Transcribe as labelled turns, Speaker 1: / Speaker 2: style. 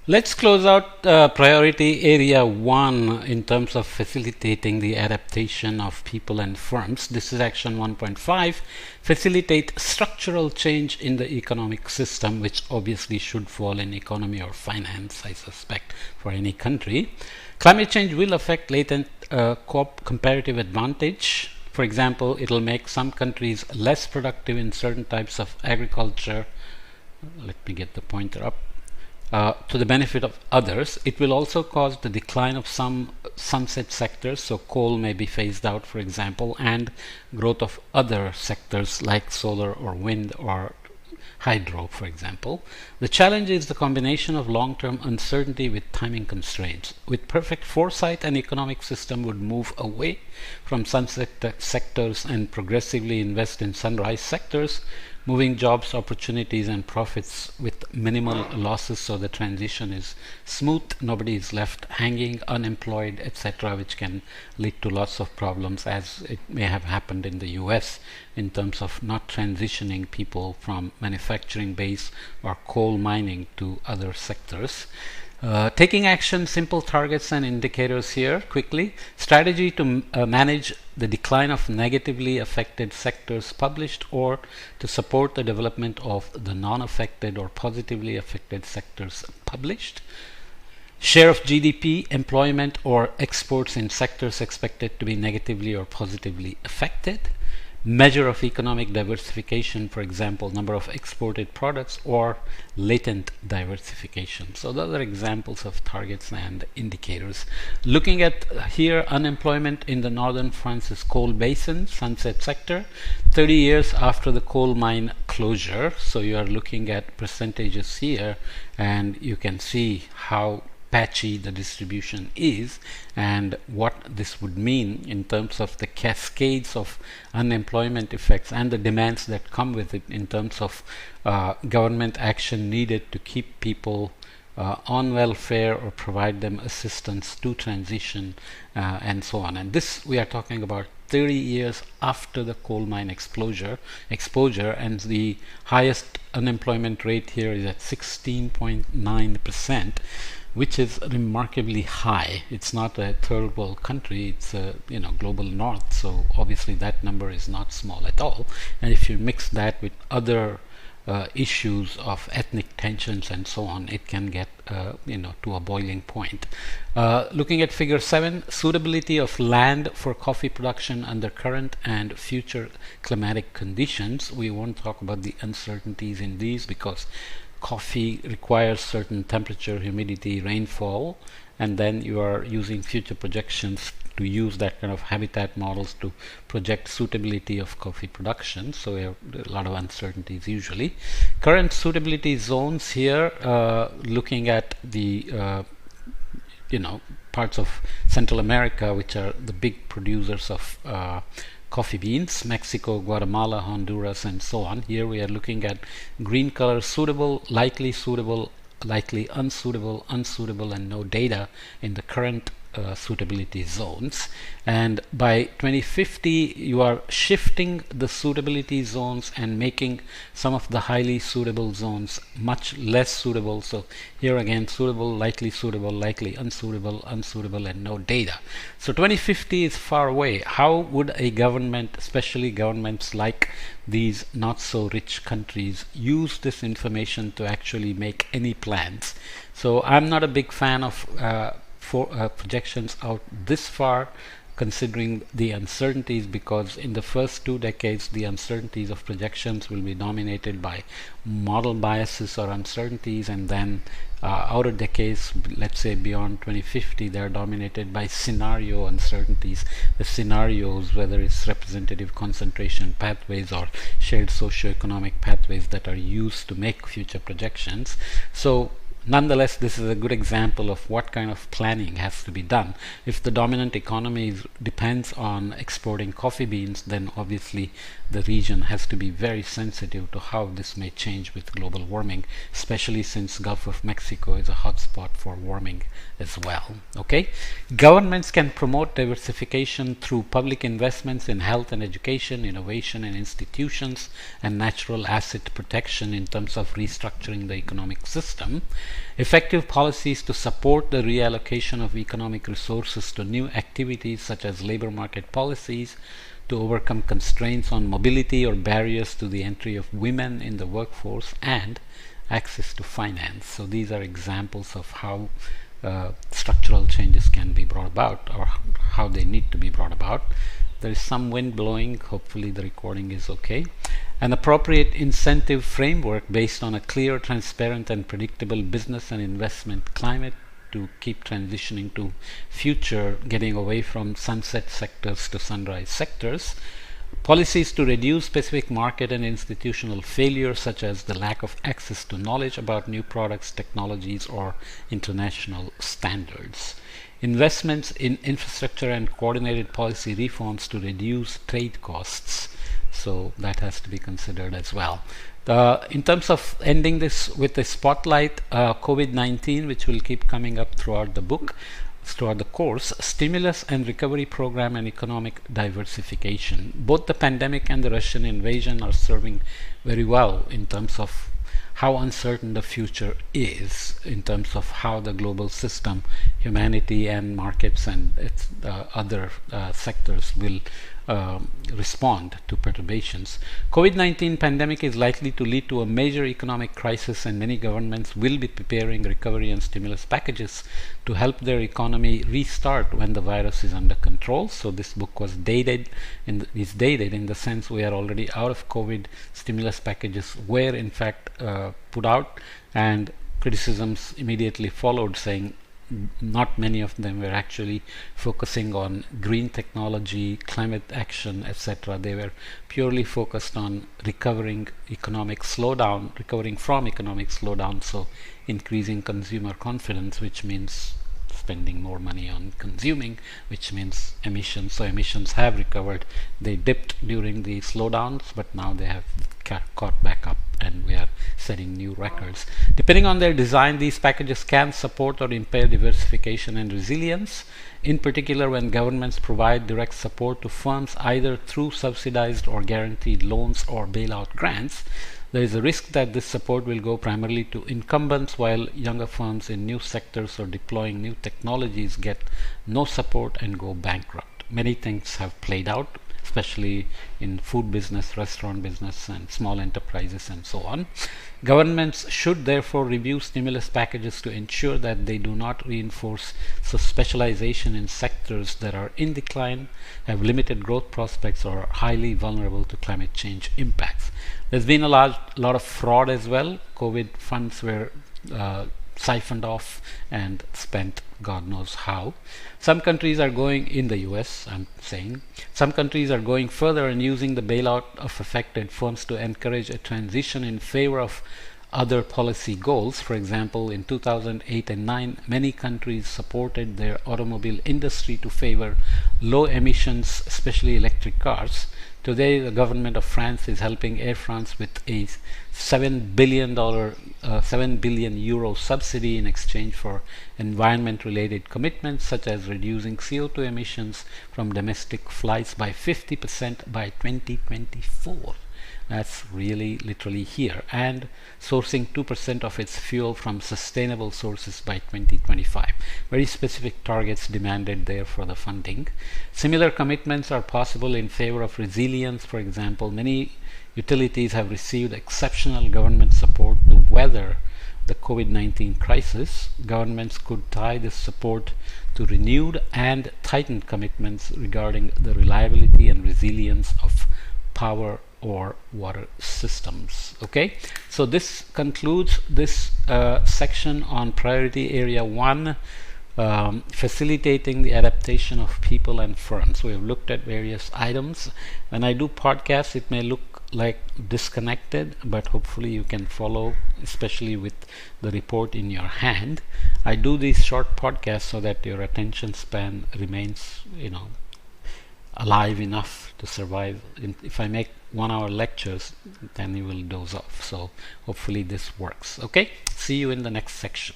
Speaker 1: Let's close out priority area 1 in terms of facilitating the adaptation of people and firms. This is action 1.5, facilitate structural change in the economic system, which obviously should fall in economy or finance, I suspect, for any country. Climate change will affect latent comparative advantage. For example, it will make some countries less productive in certain types of agriculture. Let me get the pointer up. To the benefit of others. It will also cause the decline of some sunset sectors, so coal may be phased out, for example, and growth of other sectors like solar or wind or hydro, for example. The challenge is the combination of long-term uncertainty with timing constraints. With perfect foresight, an economic system would move away from sunset sectors and progressively invest in sunrise sectors, moving jobs, opportunities, and profits with minimal losses, so the transition is smooth, nobody is left hanging, unemployed, etc., which can lead to lots of problems, as it may have happened in the US in terms of not transitioning people from manufacturing base or coal mining to other sectors. Taking action, simple targets and indicators here quickly. Strategy to manage the decline of negatively affected sectors published, or to support the development of the non-affected or positively affected sectors published. Share of GDP, employment, or exports in sectors expected to be negatively or positively affected. Measure of economic diversification, for example, number of exported products or latent diversification. So those are examples of targets and indicators. Looking at here, unemployment in the northern France's coal basin, sunset sector, 30 years after the coal mine closure. So you are looking at percentages here, and you can see how patchy the distribution is and what this would mean in terms of the cascades of unemployment effects and the demands that come with it in terms of government action needed to keep people on welfare or provide them assistance to transition and so on. And this we are talking about 30 years after the coal mine exposure, and the highest unemployment rate here is at 16.9%, which is remarkably high. It's not a third world country, it's a global north, so obviously that number is not small at all. And if you mix that with other issues of ethnic tensions and so on, it can get to a boiling point. Looking at figure 7, suitability of land for coffee production under current and future climatic conditions. We won't talk about the uncertainties in these because coffee requires certain temperature, humidity, rainfall, and then you are using future projections to use that kind of habitat models to project suitability of coffee production. So we have a lot of uncertainties usually. Current suitability zones here, looking at the parts of Central America, which are the big producers of coffee beans, Mexico, Guatemala, Honduras, and so on. Here we are looking at green color, suitable, likely unsuitable, unsuitable, and no data in the current suitability zones. And by 2050 you are shifting the suitability zones and making some of the highly suitable zones much less suitable. So here again, suitable, likely unsuitable, unsuitable, and no data. So 2050 is far away. How would a government, especially governments like these not so rich countries, use this information to actually make any plans? So I'm not a big fan of projections out this far, considering the uncertainties, because in the first 2 decades the uncertainties of projections will be dominated by model biases or uncertainties, and then outer decades, let's say beyond 2050, they are dominated by scenario uncertainties. The scenarios, whether it's representative concentration pathways or shared socioeconomic pathways that are used to make future projections. So nonetheless, this is a good example of what kind of planning has to be done. If the dominant economy depends on exporting coffee beans, then obviously the region has to be very sensitive to how this may change with global warming, especially since Gulf of Mexico is a hotspot for warming as well. Okay, governments can promote diversification through public investments in health and education, innovation and institutions, and natural asset protection in terms of restructuring the economic system. Effective policies to support the reallocation of economic resources to new activities such as labor market policies to overcome constraints on mobility or barriers to the entry of women in the workforce, and access to finance. So these are examples of how structural changes can be brought about, or how they need to be brought about. There is some wind blowing. Hopefully the recording is okay. An appropriate incentive framework based on a clear, transparent, and predictable business and investment climate to keep transitioning to future, getting away from sunset sectors to sunrise sectors. Policies to reduce specific market and institutional failure, such as the lack of access to knowledge about new products, technologies, or international standards. Investments in infrastructure and coordinated policy reforms to reduce trade costs. So that has to be considered as well. In terms of ending this with a spotlight, COVID-19, which will keep coming up throughout the book, throughout the course, stimulus and recovery program and economic diversification. Both the pandemic and the Russian invasion are serving very well in terms of how uncertain the future is, in terms of how the global system, humanity and markets and its other sectors will respond to perturbations. COVID-19 pandemic is likely to lead to a major economic crisis, and many governments will be preparing recovery and stimulus packages to help their economy restart when the virus is under control. So this book was dated is dated in the sense we are already out of COVID. Stimulus packages were in fact put out, and criticisms immediately followed saying not many of them were actually focusing on green technology, climate action, etc. They were purely focused on recovering from economic slowdown, so increasing consumer confidence, which means spending more money on consuming, which means emissions. So emissions have recovered. They dipped during the slowdowns, but now they have caught back up, and we are setting new records. Depending on their design, these packages can support or impair diversification and resilience. In particular, when governments provide direct support to firms either through subsidized or guaranteed loans or bailout grants, there is a risk that this support will go primarily to incumbents, while younger firms in new sectors or deploying new technologies get no support and go bankrupt. Many things have played out, especially in food business, restaurant business, and small enterprises and so on. Governments should therefore review stimulus packages to ensure that they do not reinforce specialization in sectors that are in decline, have limited growth prospects, or are highly vulnerable to climate change impacts. There's been a lot of fraud as well. COVID funds were siphoned off and spent God knows how. Some countries are going, in the US I'm saying, some countries are going further and using the bailout of affected firms to encourage a transition in favor of other policy goals. For example, in 2008 and 9, many countries supported their automobile industry to favor low emissions, especially electric cars. Today, the government of France is helping Air France with a $7 billion euro subsidy in exchange for environment-related commitments, such as reducing CO2 emissions from domestic flights by 50% by 2024. That's really literally here, and sourcing 2% of its fuel from sustainable sources by 2025. Very specific targets demanded there for the funding. Similar commitments are possible in favor of resilience. For example, many utilities have received exceptional government support to weather the COVID-19 crisis. Governments could tie this support to renewed and tightened commitments regarding the reliability and resilience of power or water systems. Okay, so this concludes this section on priority area 1, facilitating the adaptation of people and firms. We have looked at various items. When I do podcasts, it may look like disconnected, but hopefully you can follow, especially with the report in your hand. I do these short podcasts so that your attention span remains, alive enough to survive. If I make 1-hour lectures, then you will doze off. So hopefully this works. Okay, see you in the next section.